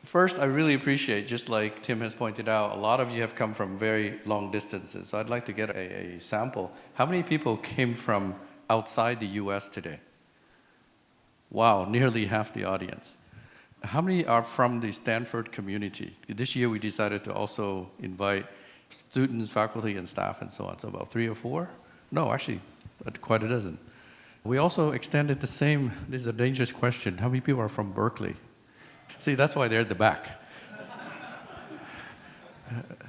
First, I really appreciate, just like Tim has pointed out, a lot of you have come from very long distances. So I'd like to get a sample. How many people came from outside the US today? Wow, nearly half the audience. How many are from the Stanford community? This year we decided to also invite students, faculty, and staff, and so on. So about 3 or 4? No, actually, quite a dozen. We also extended the same, this is a dangerous question, how many people are from Berkeley? See, that's why they're at the back.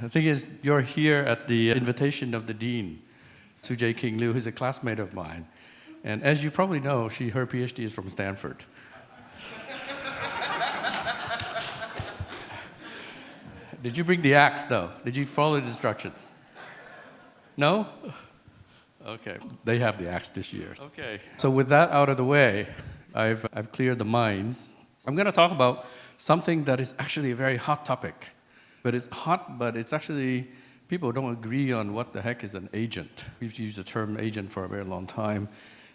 The thing is, you're here at the invitation of the dean, Sujay King Liu, who's a classmate of mine. And as you probably know, her PhD is from Stanford. Did you bring the axe, though? Did you follow the instructions? No? Okay, they have the axe this year. Okay, so with that out of the way, I've cleared the minds. I'm going to talk about something that is actually a very hot topic. But it's hot, but it's actually, people don't agree on what the heck is an agent. We've used the term agent for a very long time.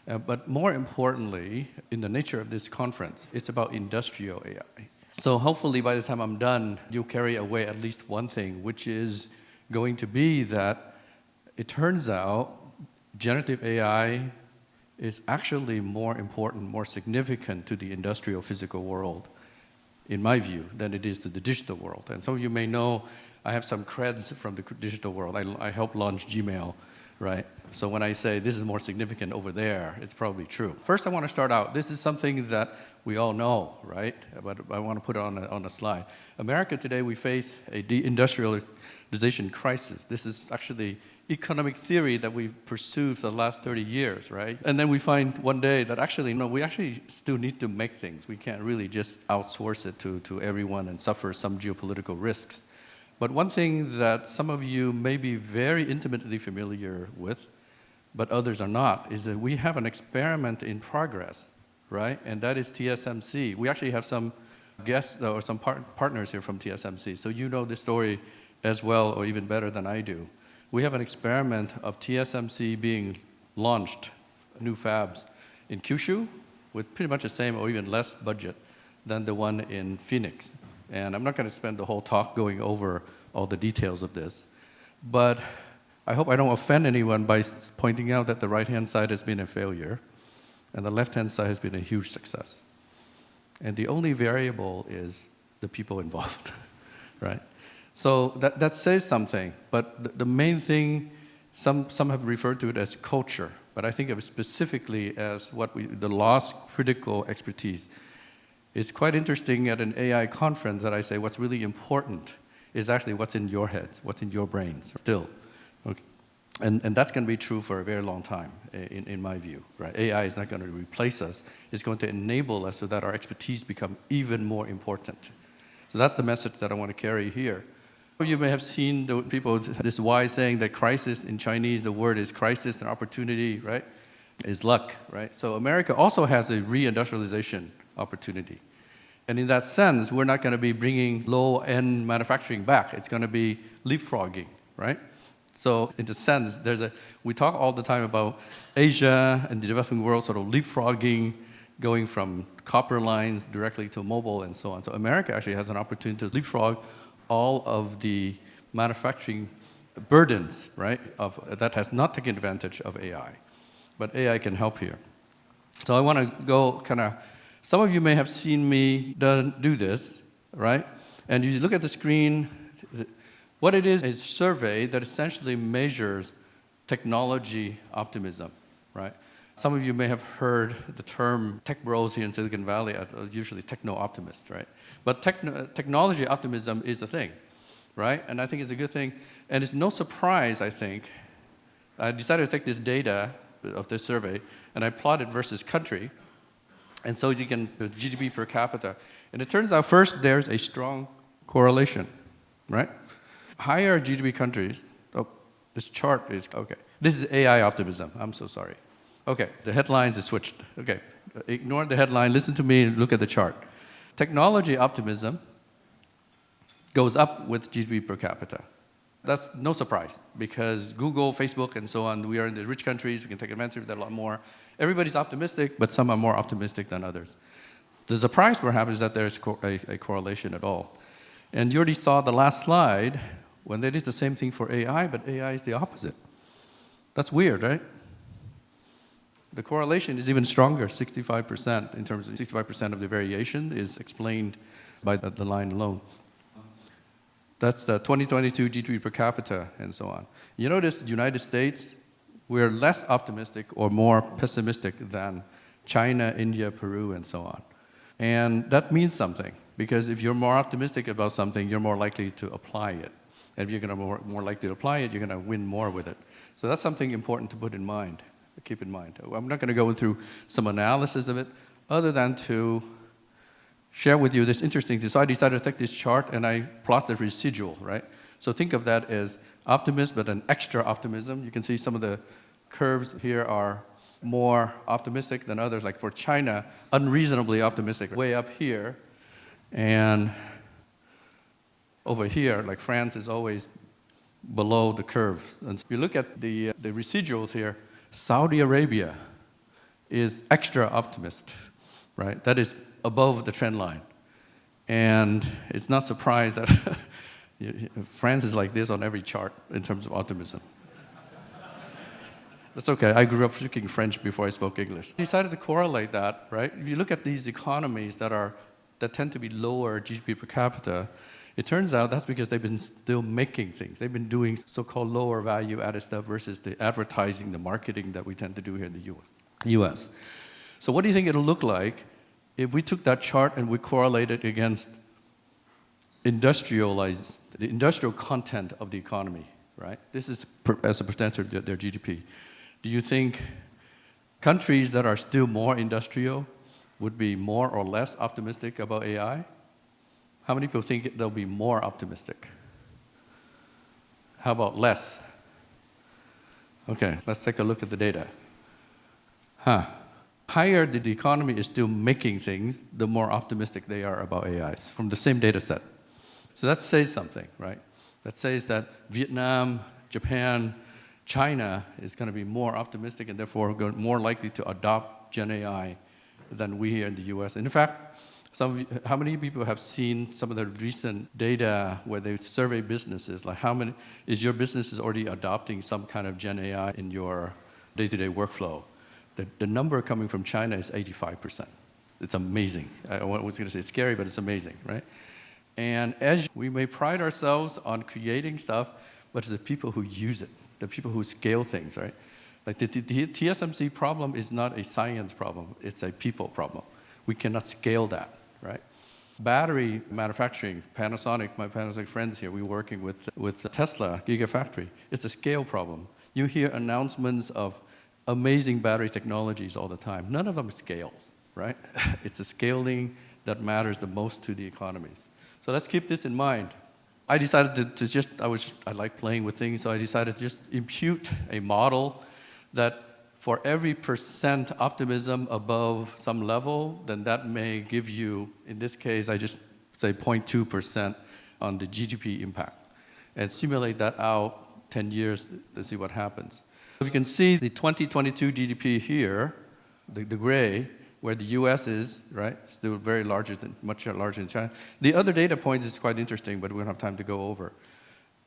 But more importantly, in the nature of this conference, it's about industrial AI. So hopefully by the time I'm done, you'll carry away at least one thing, which is going to be that it turns out generative AI is actually more important, more significant to the industrial physical world, in my view, than it is to the digital world. And some of you may know I have some creds from the digital world. I helped launch Gmail, right? So when I say this is more significant over there, it's probably true. First, I want to start out. This is something that we all know, right? But I want to put it on a slide. America today, we face a deindustrialization crisis. This is actually economic theory that we've pursued for the last 30 years, right? And then we find one day that actually, no, we actually still need to make things. We can't really just outsource it to everyone and suffer some geopolitical risks. But one thing that some of you may be very intimately familiar with, but others are not, is that we have an experiment in progress, right? And that is TSMC. We actually have some guests or some partners here from TSMC, so you know this story as well or even better than I do. We have an experiment of TSMC being launched, new fabs, in Kyushu with pretty much the same or even less budget than the one in Phoenix. And I'm not going to spend the whole talk going over all the details of this, but I hope I don't offend anyone by pointing out that the right-hand side has been a failure and the left-hand side has been a huge success. And the only variable is the people involved, right? So that says something, but the main thing, some have referred to it as culture, but I think of it specifically as the lost critical expertise. It's quite interesting at an AI conference that I say what's really important is actually what's in your heads, what's in your brains still. Okay. And that's going to be true for a very long time, in my view. Right? AI is not going to replace us. It's going to enable us so that our expertise become even more important. So that's the message that I want to carry here. You may have seen the people, this Y saying that crisis in Chinese, the word is crisis and opportunity, right? Is luck, right? So America also has a re-industrialization opportunity. And in that sense, we're not going to be bringing low-end manufacturing back. It's going to be leapfrogging, right? So in the sense, we talk all the time about Asia and the developing world sort of leapfrogging, going from copper lines directly to mobile and so on. So America actually has an opportunity to leapfrog all of the manufacturing burdens, right, that has not taken advantage of AI. But AI can help here. So I want to go some of you may have seen me do this, right? And you look at the screen, what it is a survey that essentially measures technology optimism, right? Some of you may have heard the term tech bros here in Silicon Valley are usually techno-optimists, right? But technology optimism is a thing, right? And I think it's a good thing. And it's no surprise, I think. I decided to take this data of this survey and I plotted versus country. And so you can, GDP per capita. And it turns out first there's a strong correlation, right? Higher GDP countries, this chart is, okay. This is AI optimism, I'm so sorry. Okay, the headlines is switched. Okay, ignore the headline, listen to me and look at the chart. Technology optimism goes up with GDP per capita. That's no surprise because Google, Facebook, and so on, we are in the rich countries, we can take advantage of that a lot more. Everybody's optimistic, but some are more optimistic than others. The surprise perhaps is that there's a correlation at all. And you already saw the last slide when they did the same thing for AI, but AI is the opposite. That's weird, right? The correlation is even stronger, 65%, in terms of 65% of the variation is explained by the line alone. That's the 2022 GDP per capita and so on. You notice the United States, we're less optimistic or more pessimistic than China, India, Peru, and so on. And that means something, because if you're more optimistic about something, you're more likely to apply it. And if you're going to more likely to apply it, you're going to win more with it. So that's something important to put in mind, keep in mind. I'm not going to go through some analysis of it, other than to share with you this interesting thing. So I decided to take this chart and I plot the residual, right? So think of that as optimism, but an extra optimism. You can see some of the curves here are more optimistic than others. Like for China, unreasonably optimistic, way up here. And over here, like France is always below the curve. And if you look at the residuals here, Saudi Arabia is extra optimist, right? That is above the trend line. And it's not surprised that France is like this on every chart in terms of optimism. That's okay. I grew up speaking French before I spoke English. I decided to correlate that, right? If you look at these economies that tend to be lower GDP per capita, it turns out that's because they've been still making things. They've been doing so-called lower value added stuff versus the advertising, the marketing that we tend to do here in the US. So what do you think it'll look like if we took that chart and we correlated against the industrial content of the economy, right? This is as a percentage of their GDP. Do you think countries that are still more industrial would be more or less optimistic about AI? How many people think they'll be more optimistic? How about less? Okay, let's take a look at the data. Higher the economy is still making things, the more optimistic they are about AI. It's from the same data set. So that says something, right? That says that Vietnam, Japan, China is going to be more optimistic and therefore more likely to adopt Gen AI than we here in the US. And in fact, how many people have seen some of the recent data where they survey businesses? Like how many, is your business already adopting some kind of Gen AI in your day-to-day workflow? The number coming from China is 85%. It's amazing. I was going to say it's scary, but it's amazing, right? And as we may pride ourselves on creating stuff, but it's the people who use it, the people who scale things, right? Like the TSMC problem is not a science problem, it's a people problem. We cannot scale that, right? Battery manufacturing, Panasonic, my Panasonic friends here, we're working with Tesla Gigafactory. It's a scale problem. You hear announcements of amazing battery technologies all the time. None of them scale, right? It's the scaling that matters the most to the economies. So let's keep this in mind. I decided I like playing with things, so I decided to just impute a model that for every % optimism above some level, then that may give you, in this case, I just say 0.2% on the GDP impact. And simulate that out 10 years to see what happens. If you can see the 2022 GDP here, the gray, where the US is, right, still very much larger than China. The other data points is quite interesting, but we don't have time to go over.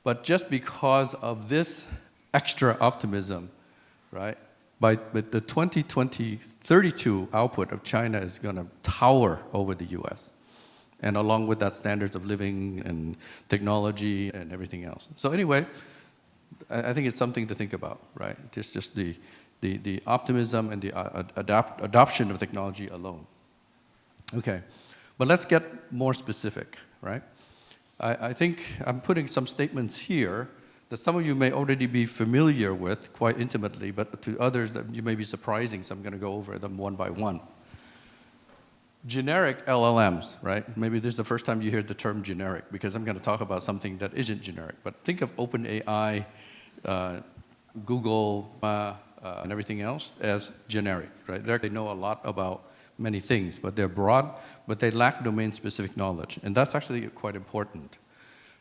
But just because of this extra optimism, right, but the 2032 output of China is going to tower over the US. And along with that, standards of living and technology and everything else. So anyway, I think it's something to think about, right? It's just the optimism and the adoption of technology alone. Okay, but let's get more specific, right? I think I'm putting some statements here that some of you may already be familiar with quite intimately, but to others that you may be surprising, so I'm going to go over them one by one. Generic LLMs, right? Maybe this is the first time you hear the term generic, because I'm going to talk about something that isn't generic. But think of OpenAI, Google, and everything else as generic, right? They know a lot about many things, but they're broad, but they lack domain-specific knowledge. And that's actually quite important.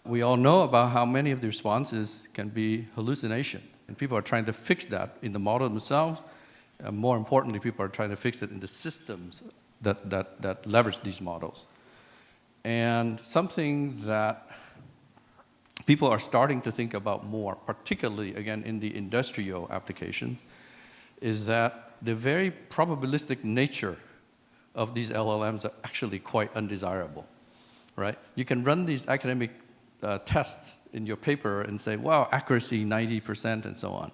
We all know about how many of the responses can be hallucination. And people are trying to fix that in the model themselves. More importantly, people are trying to fix it in the systems that leverage these models. And something that people are starting to think about more, particularly, again, in the industrial applications, is that the very probabilistic nature of these LLMs are actually quite undesirable, right? You can run these academic tests in your paper and say, wow, accuracy 90% and so on.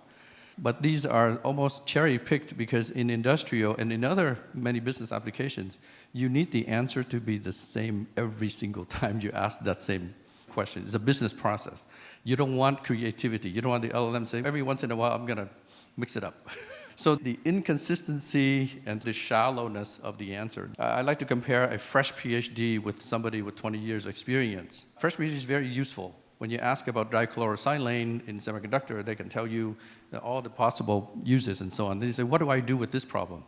But these are almost cherry-picked because in industrial and in other many business applications, you need the answer to be the same every single time you ask that same question. It's a business process. You don't want creativity. You don't want the LLM saying, every once in a while, I'm going to mix it up. So the inconsistency and the shallowness of the answer. I like to compare a fresh PhD with somebody with 20 years of experience. Fresh PhD is very useful. When you ask about dichlorosilane in semiconductor, they can tell you all the possible uses and so on. Then you say, what do I do with this problem?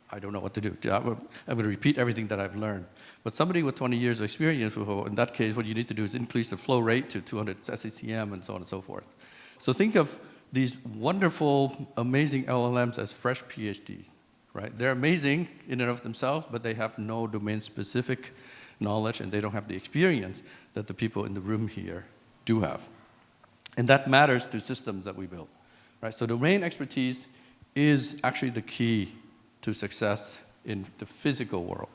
I don't know what to do. I'm going to repeat everything that I've learned. But somebody with 20 years of experience, in that case, what you need to do is increase the flow rate to 200 SECM and so on and so forth. So think of these wonderful, amazing LLMs as fresh PhDs, right? They're amazing in and of themselves, but they have no domain-specific knowledge, and they don't have the experience that the people in the room here do have. And that matters to systems that we build, right? So domain expertise is actually the key to success in the physical world.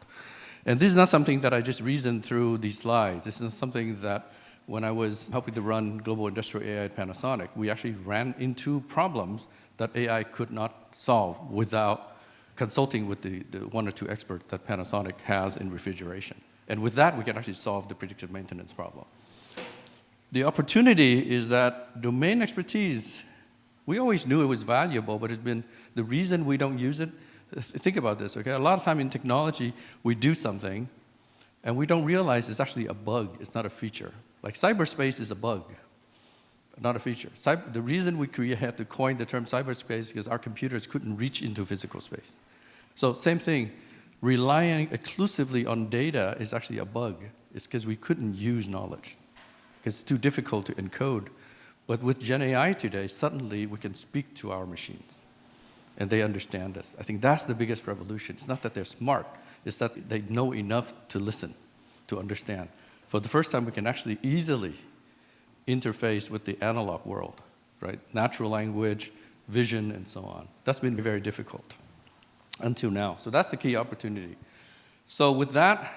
And this is not something that I just reasoned through these slides. This is something that when I was helping to run global industrial AI at Panasonic, we actually ran into problems that AI could not solve without consulting with the one or two experts that Panasonic has in refrigeration. And with that, we can actually solve the predictive maintenance problem. The opportunity is that domain expertise, we always knew it was valuable, but it's been the reason we don't use it. Think about this, okay? A lot of time in technology, we do something, and we don't realize it's actually a bug. It's not a feature. Like cyberspace is a bug, not a feature. The reason we had to coin the term cyberspace is because our computers couldn't reach into physical space. So same thing, relying exclusively on data is actually a bug. It's because we couldn't use knowledge, because it's too difficult to encode. But with Gen AI today, suddenly we can speak to our machines, and they understand us. I think that's the biggest revolution. It's not that they're smart, it's that they know enough to listen, to understand. For the first time, we can actually easily interface with the analog world, right? Natural language, vision, and so on. That's been very difficult until now. So that's the key opportunity. So with that,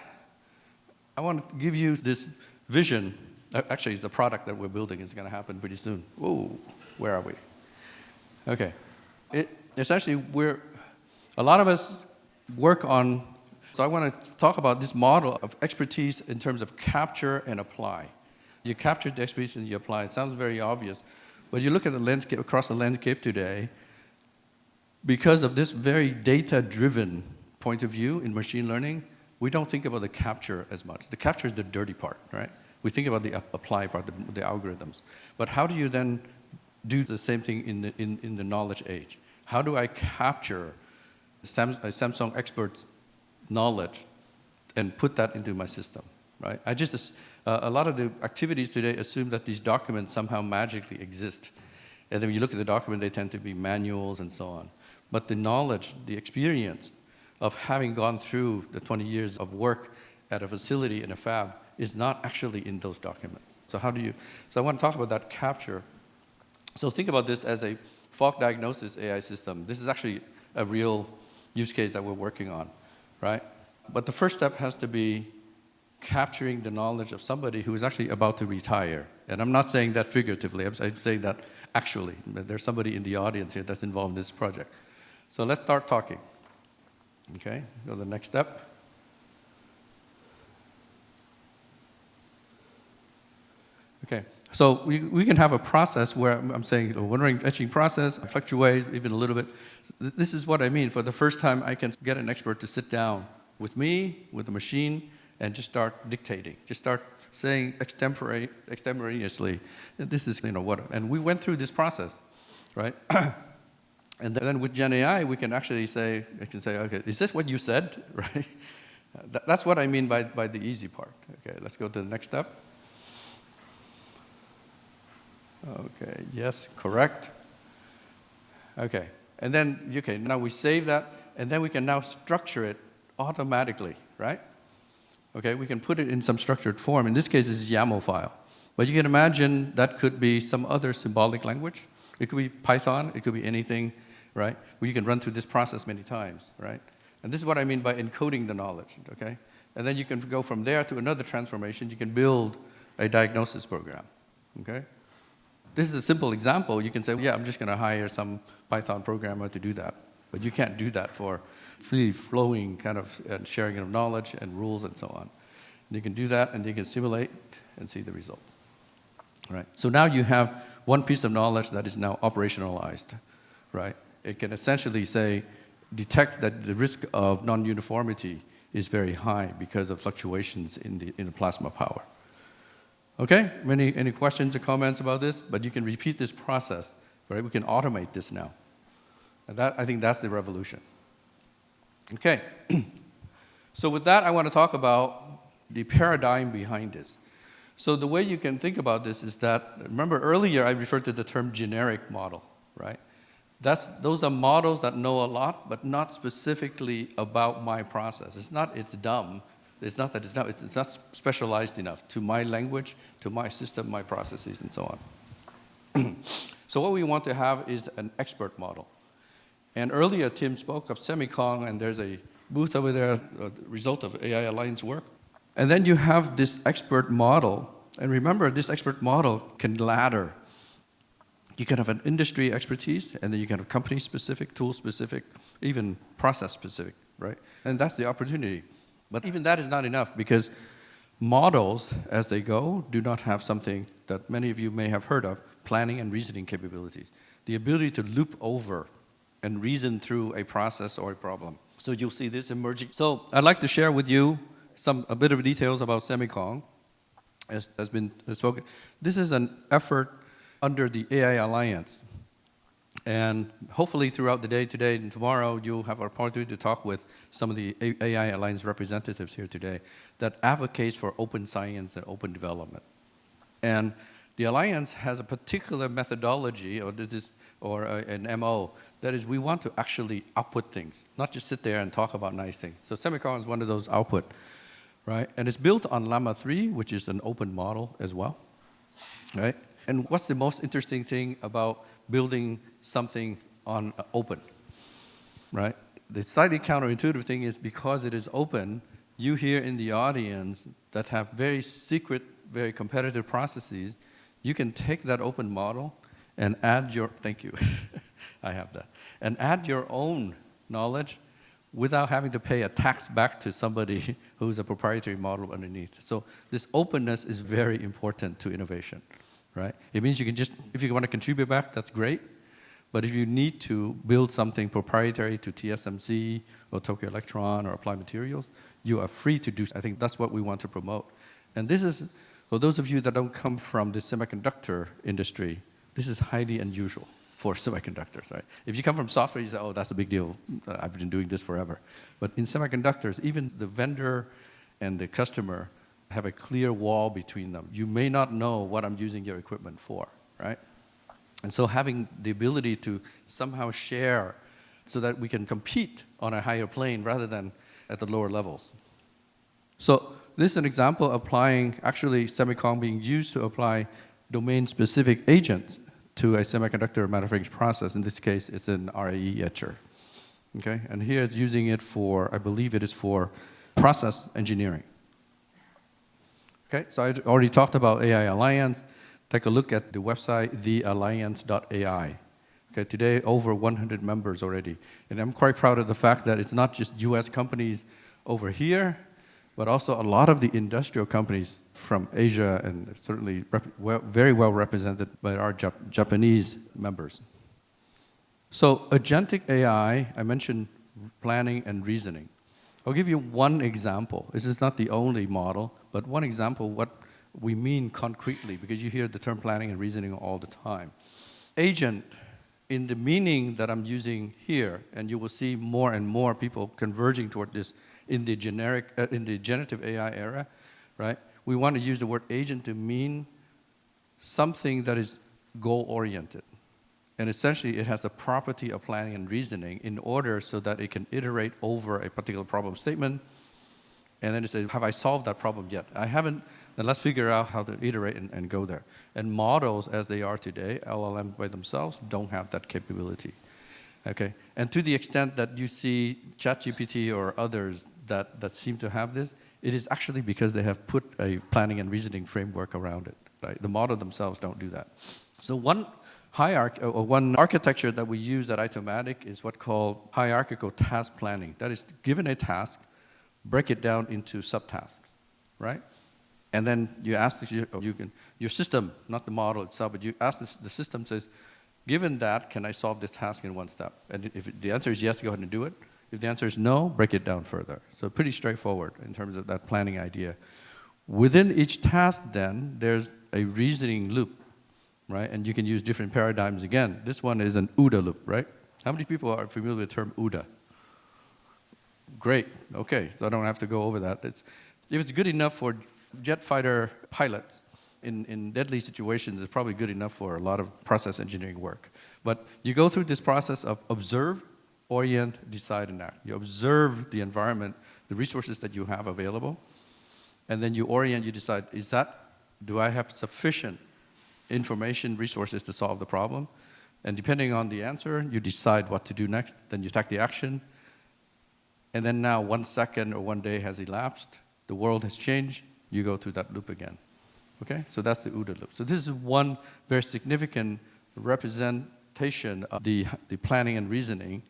I want to give you this vision. Actually, it's a product that we're building. It's going to happen pretty soon. Whoa, where are we? Okay. Essentially, a lot of us work on. So I want to talk about this model of expertise in terms of capture and apply. You capture the expertise and you apply. It sounds very obvious, but you look at the landscape, across the landscape today, because of this very data-driven point of view in machine learning, we don't think about the capture as much. The capture is the dirty part, right? We think about the apply part, the algorithms. But how do you then do the same thing in the knowledge age? How do I capture a Samsung expert's knowledge and put that into my system, right? A lot of the activities today assume that these documents somehow magically exist. And then when you look at the document, they tend to be manuals and so on. But the knowledge, the experience of having gone through the 20 years of work at a facility in a fab is not actually in those documents. So I want to talk about that capture. So think about this as a fault diagnosis AI system. This is actually a real use case that we're working on, right? But the first step has to be capturing the knowledge of somebody who is actually about to retire. And I'm not saying that figuratively, I'm saying that actually. There's somebody in the audience here that's involved in this project. So let's start talking. Okay, go to the next step. Okay, so we can have a process where I'm saying a wandering etching process, fluctuate even a little bit. This is what I mean. For the first time, I can get an expert to sit down with me, with the machine, and just start dictating. Just start saying extemporaneously, this is what. And we went through this process, right? And then with Gen AI, we can actually say, okay, is this what you said, right? That's what I mean by the easy part. Okay, let's go to the next step. Okay, yes, correct. Okay, and then, now we save that, and then we can now structure it automatically, right? Okay, we can put it in some structured form. In this case, it's a YAML file. But you can imagine that could be some other symbolic language. It could be Python, it could be anything, right? Where you can run through this process many times, right? And this is what I mean by encoding the knowledge, okay? And then you can go from there to another transformation. You can build a diagnosis program, okay? This is a simple example. You can say, yeah, I'm just going to hire some Python programmer to do that. But you can't do that for free-flowing kind of sharing of knowledge and rules and so on. And you can do that, and you can simulate and see the result. Right? So now you have one piece of knowledge that is now operationalized. Right? It can essentially say, detect that the risk of non-uniformity is very high because of fluctuations in the plasma power. Okay? Any questions or comments about this? But you can repeat this process. Right? We can automate this now. And I think that's the revolution. Okay. So with that, I want to talk about the paradigm behind this. So the way you can think about this is that, remember earlier I referred to the term generic model, right? Those are models that know a lot, but not specifically about my process. It's not it's dumb. It's not that it's dumb. It's not specialized enough to my language, to my system, my processes, and so on. So what we want to have is an expert model. And earlier Tim spoke of semicon, and there's a booth over there, a result of AI Alliance work. And then you have this expert model. And remember, this expert model can ladder. You can have an industry expertise, and then you can have company-specific, tool-specific, even process-specific, right? And that's the opportunity. But even that is not enough, because models, as they go, do not have something that many of you may have heard of, planning and reasoning capabilities. The ability to loop over and reason through a process or a problem. So you'll see this emerging. So I'd like to share with you a bit of details about semicon, as has been spoken. This is an effort under the AI Alliance. And hopefully throughout the day today and tomorrow, you'll have an opportunity to talk with some of the AI Alliance representatives here today that advocates for open science and open development. And the Alliance has a particular methodology, or an MO, that is we want to actually output things, not just sit there and talk about nice things. So semicon is one of those output, right? And it's built on Llama 3, which is an open model as well, right? And what's the most interesting thing about building something on open, right? The slightly counterintuitive thing is because it is open, you here in the audience that have very secret, very competitive processes, you can take that open model and add your, thank you, I have that, and add your own knowledge without having to pay a tax back to somebody who's a proprietary model underneath. So this openness is very important to innovation, right? It means you can just, if you want to contribute back, that's great. But if you need to build something proprietary to TSMC or Tokyo Electron or Applied Materials, you are free to do so. I think that's what we want to promote. And this is, for those of you that don't come from the semiconductor industry, this is highly unusual for semiconductors, right? If you come from software, you say, oh, that's a big deal. I've been doing this forever. But in semiconductors, even the vendor and the customer have a clear wall between them. You may not know what I'm using your equipment for, right? And so having the ability to somehow share so that we can compete on a higher plane rather than at the lower levels. So this is an example applying, actually semicon being used to apply domain-specific agents to a semiconductor manufacturing process. In this case, it's an RAE etcher. Okay? And here it's using it for, I believe it is for process engineering. Okay? So I already talked about AI Alliance. Take a look at the website, thealliance.ai. Okay, today, over 100 members already. And I'm quite proud of the fact that it's not just US companies over here, but also a lot of the industrial companies from Asia and certainly very well represented by our Japanese members. So Agentic AI, I mentioned planning and reasoning. I'll give you one example. This is not the only model, but one example what we mean concretely, because you hear the term planning and reasoning all the time. Agent, in the meaning that I'm using here, and you will see more and more people converging toward this in the generative AI era, right? We want to use the word agent to mean something that is goal-oriented And essentially, it has the property of planning and reasoning in order so that it can iterate over a particular problem statement. And then it says, have I solved that problem yet? I haven't, then let's figure out how to iterate and go there. And models, as they are today, LLM by themselves, don't have that capability. Okay? And to the extent that you see ChatGPT or others that seem to have this, it is actually because they have put a planning and reasoning framework around it. Right? The model themselves don't do that. So one architecture that we use at Aitomatic is what's called hierarchical task planning. That is, given a task, break it down into subtasks, right? And then you ask your system, not the model itself, but you ask the system says, given that, can I solve this task in one step? And if the answer is yes, go ahead and do it. If the answer is no, break it down further. So pretty straightforward in terms of that planning idea. Within each task, then, there's a reasoning loop, right? And you can use different paradigms again. This one is an OODA loop, right? How many people are familiar with the term OODA? Great, okay, so I don't have to go over that. If it's good enough for jet fighter pilots in deadly situations, it's probably good enough for a lot of process engineering work. But you go through this process of observe, orient, decide, and act. You observe the environment, the resources that you have available, and then you orient, you decide, do I have sufficient information, resources to solve the problem? And depending on the answer, you decide what to do next, then you take the action. And then now 1 second or 1 day has elapsed, the world has changed, you go through that loop again. Okay, so that's the OODA loop. So this is one very significant representation of the planning and reasoning.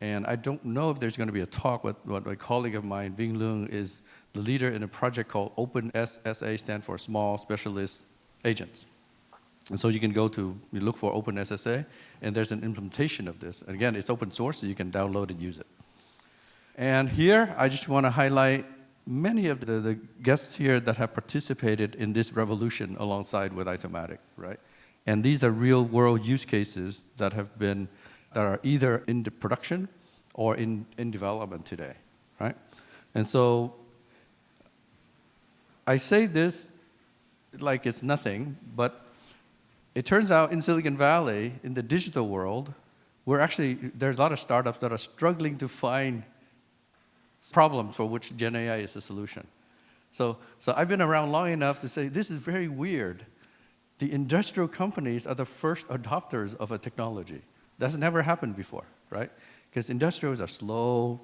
And I don't know if there's going to be a talk, but a colleague of mine, Vinh Leung, is the leader in a project called OpenSSA, stands for Small Specialist Agents. And so you can you look for OpenSSA, and there's an implementation of this. And again, it's open source, so you can download and use it. And here, I just want to highlight many of the guests here that have participated in this revolution alongside with Aitomatic, right? And these are real-world use cases that are either in the production or in development today, right? And so I say this like it's nothing, but it turns out in Silicon Valley, in the digital world, there's a lot of startups that are struggling to find problems for which Gen AI is a solution. So I've been around long enough to say, this is very weird. The industrial companies are the first adopters of a technology. That's never happened before, right? Because industrials are slow,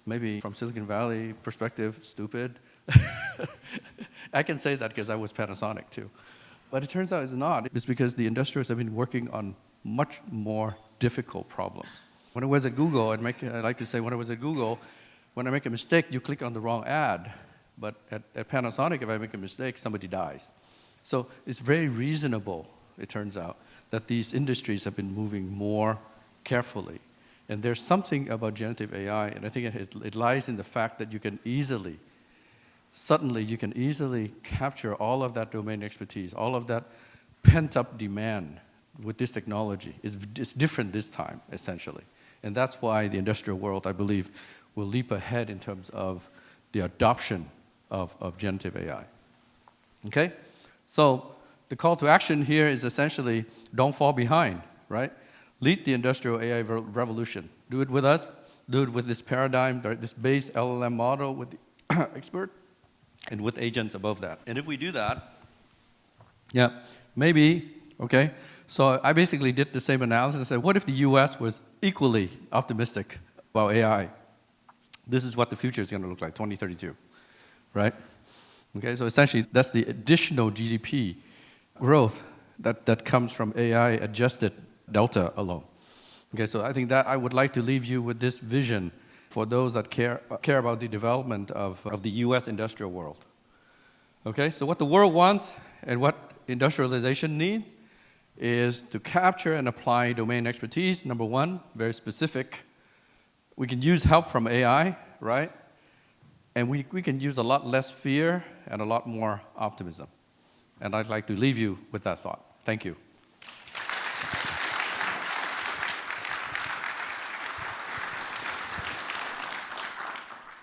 maybe from Silicon Valley perspective, stupid. I can say that because I was Panasonic too. But it turns out it's not. It's because the industrials have been working on much more difficult problems. When I was at Google, I like to say when I was at Google, when I make a mistake, you click on the wrong ad. But at Panasonic, if I make a mistake, somebody dies. So it's very reasonable, it turns out, that these industries have been moving more carefully. And there's something about generative AI, and I think it lies in the fact that you can easily capture all of that domain expertise, all of that pent-up demand with this technology. It's different this time, essentially. And that's why the industrial world, I believe, will leap ahead in terms of the adoption of generative AI. Okay? So the call to action here is essentially don't fall behind, right? Lead the industrial AI revolution. Do it with us. Do it with this paradigm, this base LLM model with the expert, and with agents above that. And if we do that, yeah, maybe, okay? So I basically did the same analysis and said, what if the US was equally optimistic about AI? This is what the future is going to look like, 2032, right? Okay, so essentially that's the additional GDP growth that comes from AI-adjusted delta alone. Okay, so I think that I would like to leave you with this vision for those that care about the development of the US industrial world. Okay, so what the world wants and what industrialization needs is to capture and apply domain expertise, number one, very specific. We can use help from AI, right? And we can use a lot less fear and a lot more optimism. And I'd like to leave you with that thought. Thank you.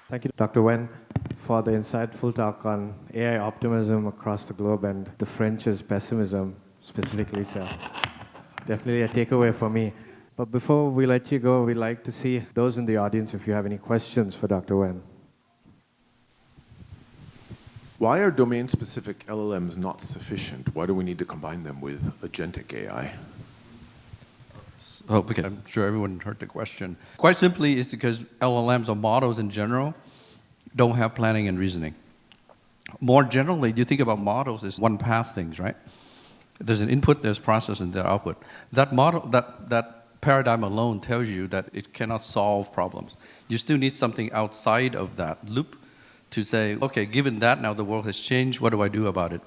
Thank you, Dr. Wen, for the insightful talk on AI optimism across the globe and the French's pessimism, specifically, sir. Definitely a takeaway for me. But before we let you go, we'd like to see those in the audience if you have any questions for Dr. Wen. Why are domain-specific LLMs not sufficient? Why do we need to combine them with agentic AI? Oh, okay. I'm sure everyone heard the question. Quite simply, it's because LLMs or models in general don't have planning and reasoning. More generally, you think about models as one-pass things, right? There's an input, there's process, and there's output. That model, that paradigm alone tells you that it cannot solve problems. You still need something outside of that loop to say, okay, given that now the world has changed, what do I do about it?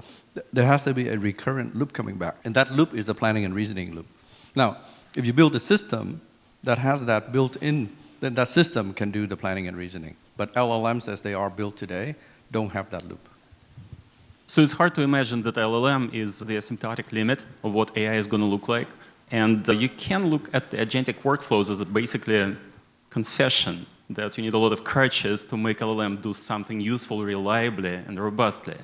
There has to be a recurrent loop coming back. And that loop is the planning and reasoning loop. Now, if you build a system that has that built in, then that system can do the planning and reasoning. But LLMs, as they are built today, don't have that loop. So it's hard to imagine that LLM is the asymptotic limit of what AI is going to look like. And you can look at the agentic workflows as basically a confession that you need a lot of crutches to make LLM do something useful, reliably, and robustly.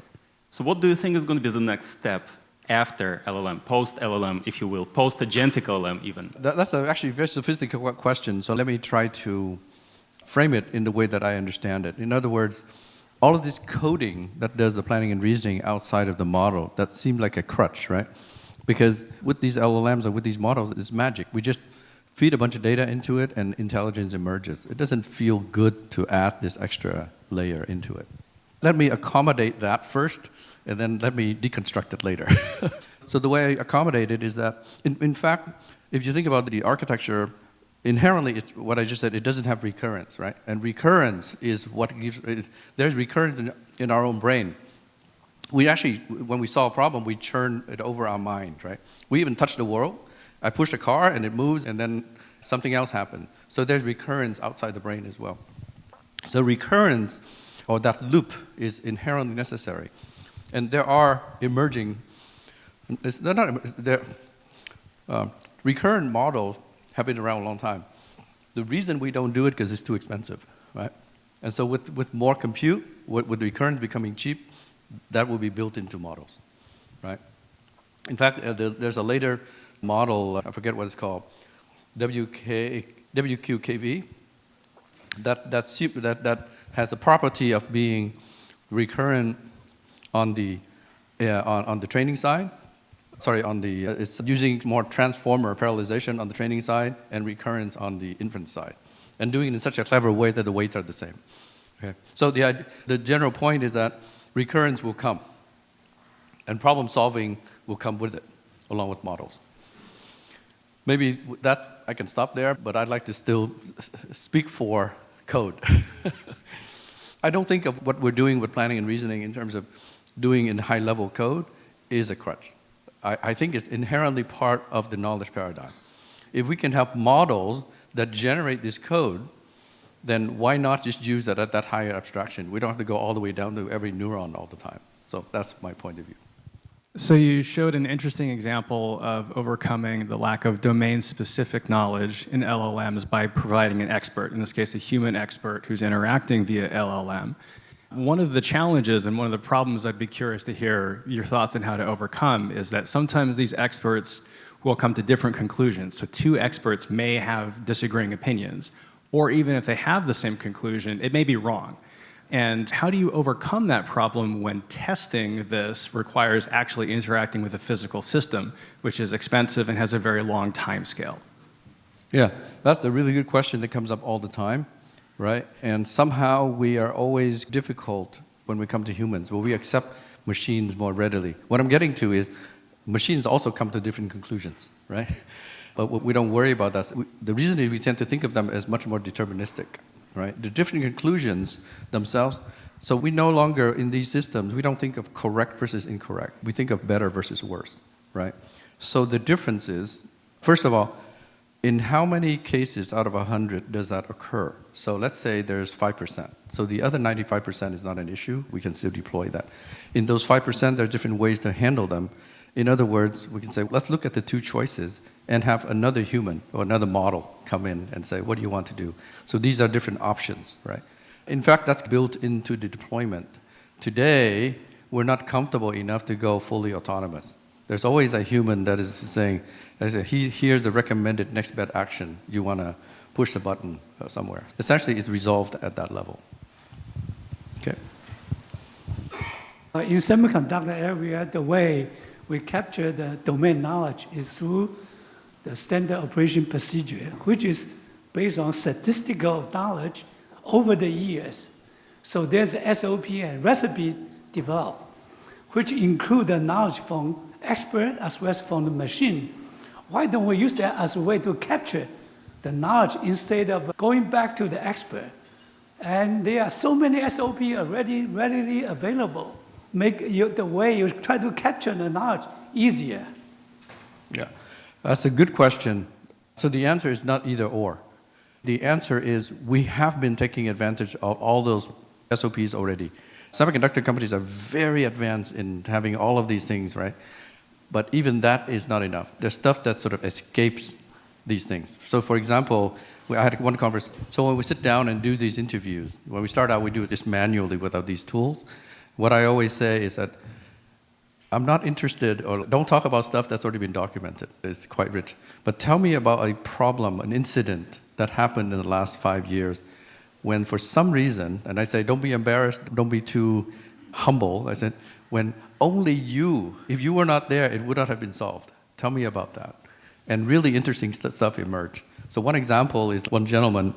So what do you think is going to be the next step after LLM, post-LLM, if you will, post-agentic LLM even? That's actually a very sophisticated question, so let me try to frame it in the way that I understand it. In other words, all of this coding that does the planning and reasoning outside of the model, that seemed like a crutch, right? Because with these LLMs or with these models, it's magic. We just feed a bunch of data into it and intelligence emerges. It doesn't feel good to add this extra layer into it. Let me accommodate that first, and then let me deconstruct it later. So the way I accommodate it is that, in fact, if you think about the architecture, inherently, it's what I just said, it doesn't have recurrence, right? And recurrence is what gives, there's recurrence in our own brain. We actually, when we solve a problem, we churn it over our mind, right? We even touch the world. I push a car and it moves and then something else happened. So there's recurrence outside the brain as well. So recurrence, or that loop, is inherently necessary. And there are emerging, recurrent models have been around a long time. The reason we don't do it because it's too expensive, right? And so with more compute, with recurrence becoming cheap, that will be built into models, right? In fact, there's a later model, I forget what it's called, WQKV, that has the property of being recurrent on the training side. Sorry, it's using more transformer parallelization on the training side and recurrence on the inference side, and doing it in such a clever way that the weights are the same. Okay. So the general point is that recurrence will come, and problem solving will come with it, along with models. Maybe that I can stop there, but I'd like to still speak for code. I don't think of what we're doing with planning and reasoning in terms of doing in high-level code is a crutch. I think it's inherently part of the knowledge paradigm. If we can have models that generate this code, then why not just use that at that higher abstraction? We don't have to go all the way down to every neuron all the time. So that's my point of view. So you showed an interesting example of overcoming the lack of domain-specific knowledge in LLMs by providing an expert, in this case a human expert who's interacting via LLM. One of the challenges and one of the problems I'd be curious to hear your thoughts on how to overcome is that sometimes these experts will come to different conclusions. So two experts may have disagreeing opinions, or even if they have the same conclusion, it may be wrong. And how do you overcome that problem when testing this requires actually interacting with a physical system, which is expensive and has a very long time scale? Yeah, that's a really good question that comes up all the time, right? And somehow we are always difficult when we come to humans. Well, we accept machines more readily. What I'm getting to is machines also come to different conclusions, right? But we don't worry about that. The reason is we tend to think of them as much more deterministic. Right? The different conclusions themselves, so we no longer, in these systems, we don't think of correct versus incorrect. We think of better versus worse, right? So the difference is, first of all, in how many cases out of 100 does that occur? So let's say there's 5%. So the other 95% is not an issue. We can still deploy that. In those 5%, there are different ways to handle them. In other words, we can say, let's look at the two choices and have another human or another model come in and say, what do you want to do? So these are different options, right? In fact, that's built into the deployment. Today, we're not comfortable enough to go fully autonomous. There's always a human that is saying, here's the recommended next best action. You want to push the button somewhere. Essentially, it's resolved at that level. Okay. In semiconductor area, the way we capture the domain knowledge is through the standard operation procedure, which is based on statistical knowledge over the years. So there's a SOP and recipe developed, which include the knowledge from expert as well as from the machine. Why don't we use that as a way to capture the knowledge instead of going back to the expert? And there are so many SOP already readily available. Make the way you try to capture the knowledge easier. Yeah, that's a good question. So the answer is not either or. The answer is we have been taking advantage of all those SOPs already. Semiconductor companies are very advanced in having all of these things, right? But even that is not enough. There's stuff that sort of escapes these things. So for example, I had one conversation. So when we sit down and do these interviews, when we start out, we do this manually without these tools. What I always say is that I'm not interested, or don't talk about stuff that's already been documented. It's quite rich. But tell me about a problem, an incident that happened in the last 5 years when for some reason, and I say don't be embarrassed, don't be too humble. I said, when only you, if you were not there, it would not have been solved. Tell me about that. And really interesting stuff emerged. So one example is one gentleman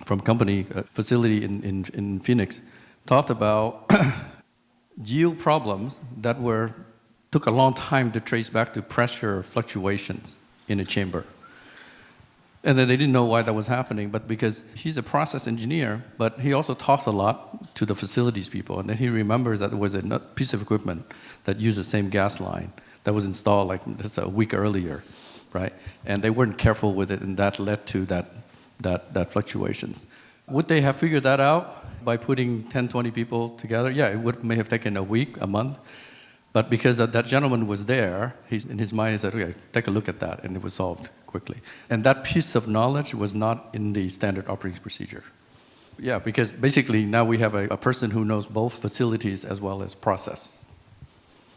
from company facility in Phoenix talked about yield problems that took a long time to trace back to pressure fluctuations in a chamber. And then they didn't know why that was happening, but because he's a process engineer, but he also talks a lot to the facilities people. And then he remembers that there was a piece of equipment that used the same gas line that was installed like just a week earlier, right? And they weren't careful with it, and that led to that fluctuations. Would they have figured that out by putting 10, 20 people together? Yeah, it may have taken a week, a month. But because that gentleman was there, in his mind he said, okay, take a look at that, and it was solved quickly. And that piece of knowledge was not in the standard operating procedure. Yeah, because basically now we have a person who knows both facilities as well as process.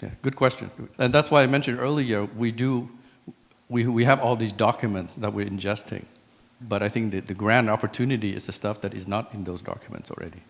Yeah, good question. And that's why I mentioned earlier, we have all these documents that we're ingesting. But I think the grand opportunity is the stuff that is not in those documents already.